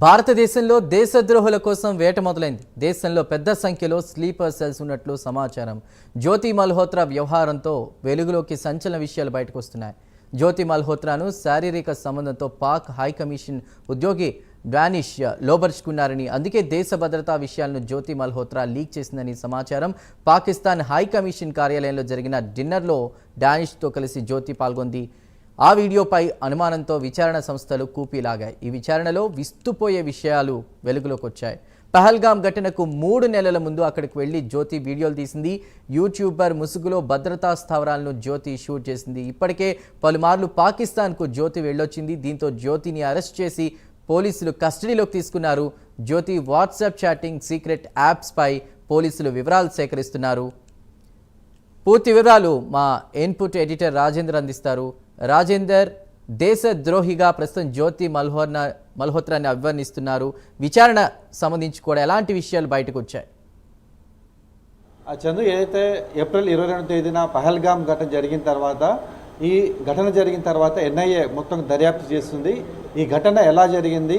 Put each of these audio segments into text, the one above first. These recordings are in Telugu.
భారతదేశంలో దేశద్రోహుల కోసం వేట మొదలైంది. దేశంలో పెద్ద సంఖ్యలో స్లీపర్ సెల్స్ ఉన్నట్లు సమాచారం. జ్యోతి మల్హోత్రా వ్యవహారంతో వెలుగులోకి సంచలన విషయాలు బయటకు వస్తున్నాయి. జ్యోతి మల్హోత్రాను శారీరక సంబంధంతో పాక్ హై కమిషన్ ఉద్యోగి డానిష్ లోబర్చుకున్నారని, అందుకే దేశ భద్రతా విషయాలను జ్యోతి మల్హోత్రా లీక్ చేసిందని సమాచారం. పాకిస్తాన్ హై కమిషన్ కార్యాలయంలో జరిగిన డిన్నర్లో డానిష్తో కలిసి జ్యోతి పాల్గొంది. ఆ వీడియోపై అనుమానంతో విచారణ సంస్థలు కూపీలాగాయి. ఈ విచారణలో విస్తుపోయే విషయాలు వెలుగులోకి వచ్చాయి. పహల్గామ్ ఘటనకు 3 నెలల ముందు అక్కడికి వెళ్లి జ్యోతి వీడియోలు తీసింది. యూట్యూబర్ ముసుగులో భద్రతా స్థావరాలను జ్యోతి షూట్ చేసింది. ఇప్పటికే పలుమార్లు పాకిస్తాన్కు జ్యోతి వెళ్ళొచ్చింది. దీంతో జ్యోతిని అరెస్ట్ చేసి పోలీసులు కస్టడీలోకి తీసుకున్నారు. జ్యోతి వాట్సాప్ చాటింగ్, సీక్రెట్ యాప్స్పై పోలీసులు వివరాలు సేకరిస్తున్నారు. పూర్తి వివరాలు మా ఇన్పుట్ ఎడిటర్ రాజేందర్ అందిస్తారు. రాజేందర్, దేశద్రోహిగా ప్రస్తుతం జ్యోతి మల్హోత్రాని అభివర్ణిస్తున్నారు. విచారణ సంబంధించి కూడా ఎలాంటి విషయాలు బయటకు వచ్చాయి? చందు, ఏదైతే ఏప్రిల్ 22వ తేదీన పహల్గామ్ ఘటన జరిగిన తర్వాత, ఈ ఘటన జరిగిన తర్వాత ఎన్ఐఏ మొత్తం దర్యాప్తు చేస్తుంది. ఈ ఘటన ఎలా జరిగింది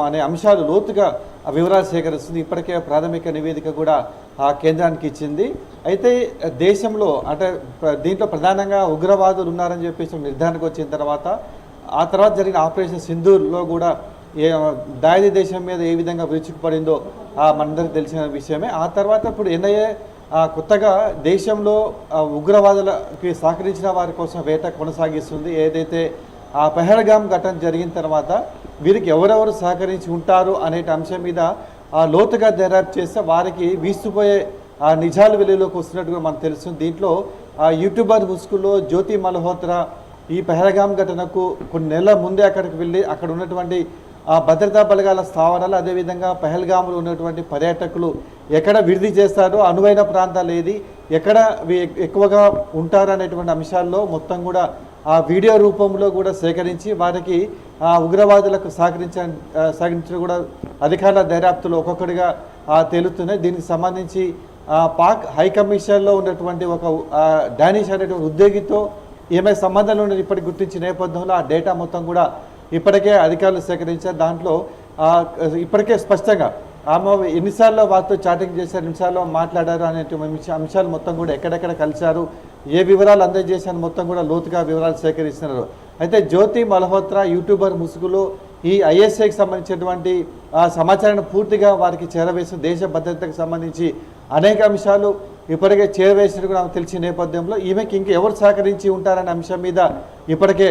అనే అంశాలు లోతుగా వివరాలు సేకరిస్తుంది. ఇప్పటికే ప్రాథమిక నివేదిక కూడా ఆ కేంద్రానికి ఇచ్చింది. అయితే దేశంలో అంటే దీంట్లో ప్రధానంగా ఉగ్రవాదులు ఉన్నారని చెప్పేసి నిర్ధారణకు వచ్చిన తర్వాత, ఆ తర్వాత జరిగిన ఆపరేషన్ సింధూర్లో కూడా దాయిదీ దేశం మీద ఏ విధంగా విరుచుకుపడిందో మనందరికీ తెలిసిన విషయమే. ఆ తర్వాత ఇప్పుడు ఎన్ఐఏ కొత్తగా దేశంలో ఉగ్రవాదులకి సహకరించిన వారి కోసం వేట కొనసాగిస్తుంది. ఏదైతే ఆ పహల్గామ్ ఘటన జరిగిన తర్వాత వీరికి ఎవరెవరు సహకరించి ఉంటారు అనే అంశం మీద లోతుగా దర్యాప్తు చేస్తే వారికి వీస్తుపోయే నిజాలు వెలుగులోకి వస్తున్నట్టుగా మనకు తెలుస్తుంది. దీంట్లో యూట్యూబర్ ముసుగులో జ్యోతి మల్హోత్రా ఈ పహల్గామ్ ఘటనకు కొన్ని నెలల ముందే అక్కడికి వెళ్ళి అక్కడ ఉన్నటువంటి భద్రతా బలగాల స్థావరాలు, అదేవిధంగా పహల్గామ్లో ఉన్నటువంటి పర్యాటకులు ఎక్కడ విడిది చేస్తారో, అనువైన ప్రాంతాలు ఏది, ఎక్కడ ఎక్కువగా ఉంటారు అనేటువంటి అంశాల్లో మొత్తం కూడా ఆ వీడియో రూపంలో కూడా సేకరించి వారికి ఉగ్రవాదులకు సహకరించడం కూడా అధికారుల దర్యాప్తులో ఒక్కొక్కటిగా తేలుతున్నాయి. దీనికి సంబంధించి పాక్ హై కమిషన్లో ఉన్నటువంటి ఒక డానిష్ అనేటువంటి ఉద్యోగితో ఏమైనా సంబంధాలు ఉన్నది ఇప్పటికి గుర్తించిన నేపథ్యంలో ఆ డేటా మొత్తం కూడా ఇప్పటికే అధికారులు సేకరించారు. దాంట్లో ఇప్పటికే స్పష్టంగా ఆమె ఎన్నిసార్లు వారితో చాటింగ్ చేశారు, ఎన్నిసార్లు మాట్లాడారు అనేటువంటి అంశాలు మొత్తం కూడా ఎక్కడెక్కడ కలిశారు, ఏ వివరాలు అందజేశారు మొత్తం కూడా లోతుగా వివరాలు సేకరిస్తున్నారు. అయితే జ్యోతి మల్హోత్రా యూట్యూబర్ ముసుగులో ఈ ఐఎస్ఐకి సంబంధించినటువంటి సమాచారాన్ని పూర్తిగా వారికి చేరవేసిన దేశ భద్రతకు సంబంధించి అనేక అంశాలు ఇప్పటికే చేరవేసినట్టు కూడా తెలిసిన నేపథ్యంలో ఈమెకి ఇంకా ఎవరు సహకరించి ఉంటారనే అంశం మీద ఇప్పటికే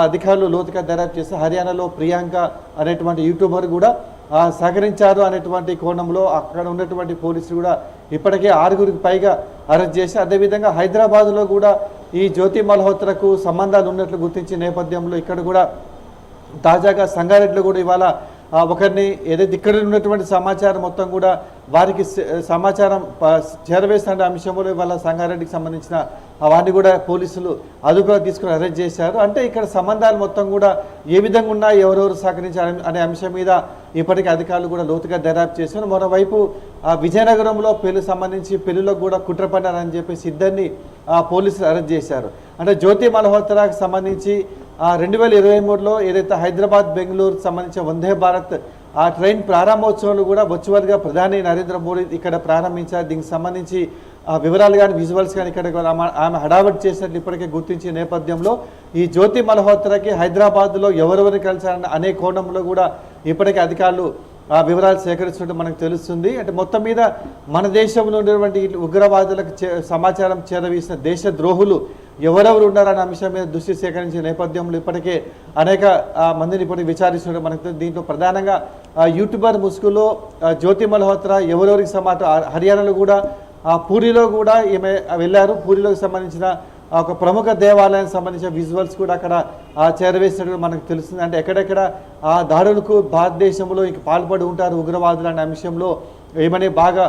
అధికారులు లోతుగా దర్యాప్తు చేస్తే హర్యానాలో ప్రియాంక అనేటువంటి యూట్యూబర్ కూడా సహకరించారు అనేటువంటి కోణంలో అక్కడ ఉన్నటువంటి పోలీసులు కూడా ఇప్పటికే 6గురికి పైగా అరెస్ట్ చేసి, అదేవిధంగా హైదరాబాద్లో కూడా ఈ జ్యోతి మల్హోత్రాకు సంబంధాలు ఉన్నట్లు గుర్తించిన నేపథ్యంలో ఇక్కడ కూడా తాజాగా సంగారెడ్డిలో కూడా ఇవాళ ఒకరిని ఏదైతే ఇక్కడ ఉన్నటువంటి సమాచారం మొత్తం కూడా వారికి సమాచారం చేరవేస్తున్న అంశంలో ఇవాళ సంగారెడ్డికి సంబంధించిన వారిని కూడా పోలీసులు అదుపులో తీసుకుని అరెస్ట్ చేశారు. అంటే ఇక్కడ సంబంధాలు మొత్తం కూడా ఏ విధంగా ఉన్నా, ఎవరెవరు సహకరించారు అనే అంశం మీద ఇప్పటికీ అధికారులు కూడా లోతుగా దర్యాప్తు చేశారు. మరోవైపు విజయనగరంలో సంబంధించి పెళ్లిలో కూడా కుట్ర పడ్డారని చెప్పేసి ఇద్దరిని పోలీసులు అరెస్ట్ చేశారు. అంటే జ్యోతి మల్హోత్రాకు సంబంధించి 2023లో ఏదైతే హైదరాబాద్ బెంగళూరు సంబంధించిన వందే భారత్ ట్రైన్ ప్రారంభోత్సవాలు కూడా వర్చువల్గా ప్రధాని నరేంద్ర మోడీ ఇక్కడ ప్రారంభించారు. దీనికి సంబంధించి వివరాలు కానీ విజువల్స్ కానీ ఇక్కడ ఆమె హడావడి చేసినట్లు ఇప్పటికే గుర్తించిన నేపథ్యంలో ఈ జ్యోతి మల్హోత్రాకి హైదరాబాద్లో ఎవరెవరు కలిసారన్న అనే కోణంలో కూడా ఇప్పటికే అధికారులు వివరాలు సేకరిస్తున్నట్టు మనకు తెలుస్తుంది. అంటే మొత్తం మీద మన దేశంలో ఉన్నటువంటి ఉగ్రవాదులకు సమాచారం చేరవేసిన దేశద్రోహులు ఎవరెవరు ఉన్నారనే అంశం మీద దృష్టి సేకరించిన నేపథ్యంలో ఇప్పటికే అనేక మందిని ఇప్పటికి విచారిస్తున్నట్టు మనకు. దీంట్లో ప్రధానంగా యూట్యూబర్ ముసుగులో జ్యోతి మల్హోత్రా ఎవరెవరికి సమాచారం, హర్యానాలో కూడా పూరిలో కూడా ఈమె వెళ్ళారు. పూరిలోకి సంబంధించిన ఒక ప్రముఖ దేవాలయానికి సంబంధించిన విజువల్స్ కూడా అక్కడ చేరవేసినట్టు మనకు తెలుస్తుంది. అంటే ఎక్కడెక్కడ దాడులకు భారతదేశంలో ఇంక పాల్పడి ఉంటారు ఉగ్రవాదులు అనే అంశంలో ఏమని బాగా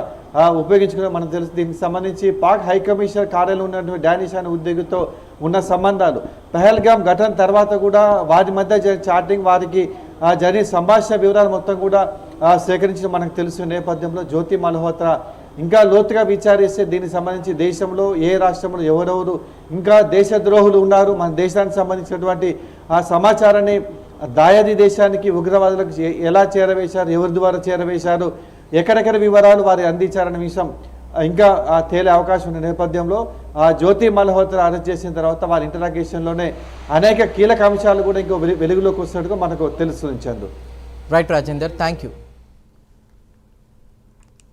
ఉపయోగించుకుని మనకు తెలుసు. దీనికి సంబంధించి పాక్ హై కమిషనర్ కార్యాలయంలో ఉన్నటువంటి డానిష్ అనే ఉద్యోగితో ఉన్న సంబంధాలు, పహల్గామ్ ఘటన తర్వాత కూడా వారి మధ్య చాటింగ్, వారికి జరిగిన సంభాషణ వివరాలు మొత్తం కూడా సేకరించిన మనకు తెలుసు నేపథ్యంలో జ్యోతి మల్హోత్రా ఇంకా లోతుగా విచారిస్తే దీనికి సంబంధించి దేశంలో ఏ రాష్ట్రంలో ఎవరెవరు ఇంకా దేశద్రోహులు ఉన్నారు, మన దేశానికి సంబంధించినటువంటి ఆ సమాచారాన్ని దాయాది దేశానికి ఉగ్రవాదులకు ఎలా చేరవేశారు, ఎవరి ద్వారా చేరవేశారు, ఎక్కడెక్కడ వివరాలు వారు అందించారనే విషయం ఇంకా తేలే అవకాశం ఉన్న నేపథ్యంలో జ్యోతి మల్హోత్రా అరెస్ట్ చేసిన తర్వాత వారి ఇంటరాగేషన్లోనే అనేక కీలక అంశాలు కూడా ఇంకో వెలుగులోకి వస్తున్నట్టుగా మనకు తెలుస్తుంది Chandu. Right Rajender, thank you.